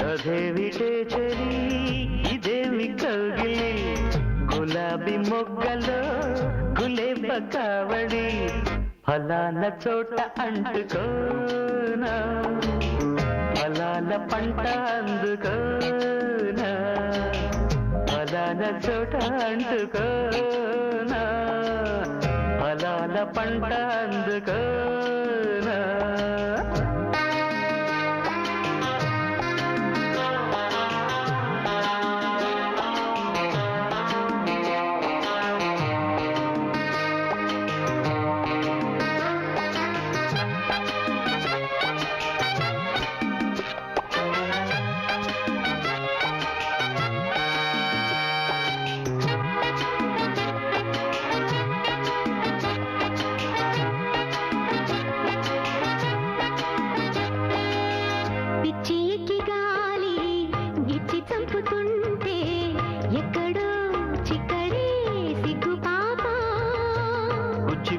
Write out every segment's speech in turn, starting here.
అదేమిటే చలి ఇదేమి కౌగిలి గులాబీ మొగ్గలో గులేబ కావడి ఫలాల చోట అంటుకోనా ఫలాల పంట అందుకోనా ఫలాల చోట అంటుకోనా ఫలాల పంట అందుకోనా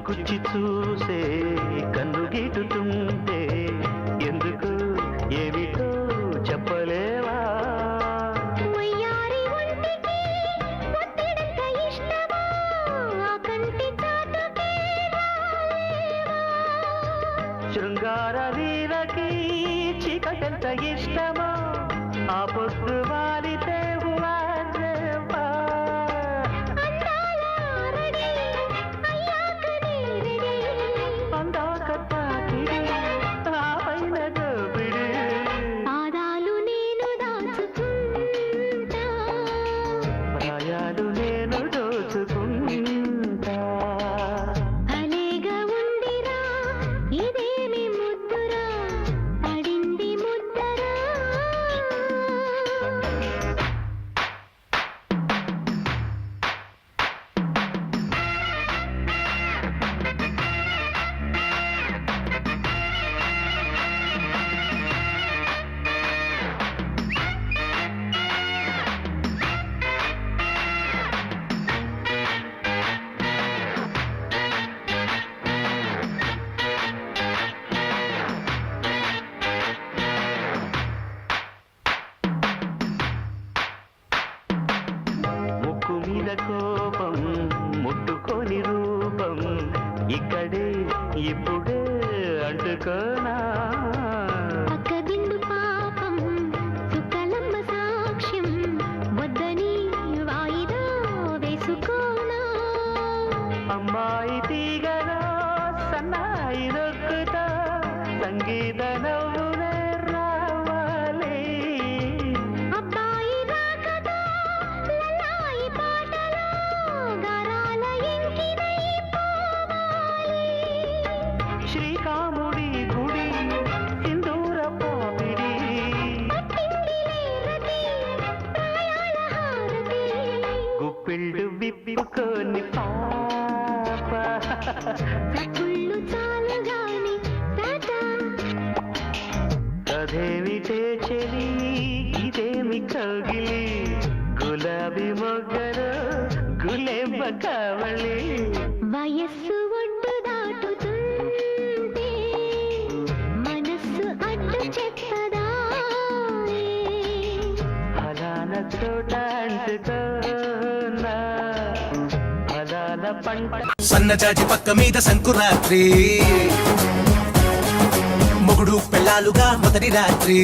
కుచ్చి చూసే కన్ను గీటుతుంటే ఎందుకు ఏమిటో చెప్పలేవా శృంగార వీరకి చీకటెంత ఇష్టమో ఆ పొద్దు వారితే కోపం ముట్టుకొని రూపం ఇక్కడే ఇప్పుడే అంటుకోనా పక్కదిండు పాపం సుకలమ్మ సాక్ష్యం వద్దని వాయిదా వేసుకోనా అమ్మాయి తీగలో సన్నాయి దొక్కుతా సంగీత నవ్వునే రావాలి శ్రీకాముడి గుడి సింధూర పాపిడి గుప్పిళ్ళు విప్పుకొని పాప అదేమిటే చెలి ఇదేమి కౌగిలి గులాబీ మొగ్గలు గులేబ కావళి వయస్సు ఒట్టు దాటుతుంటే మనస్సు అడ్డు చెప్పదా ఫలాన చోట అంటుకోనా ఫలాల పంట సన్నజాజి పక్క మీద సంకురాత్రి మొగుడు పెళ్ళాలుగా మొదటి రాత్రి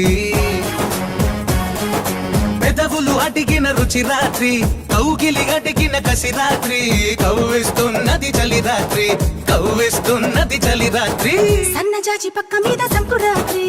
పెదవులు అడిగిన రుచి రాత్రి కౌగిలి అడిగిన కసి రాత్రి కవ్విస్తున్నది చలి రాత్రి కవ్విస్తున్నది చలి రాత్రి సన్నజాజి పక్క మీద సంకురాత్రి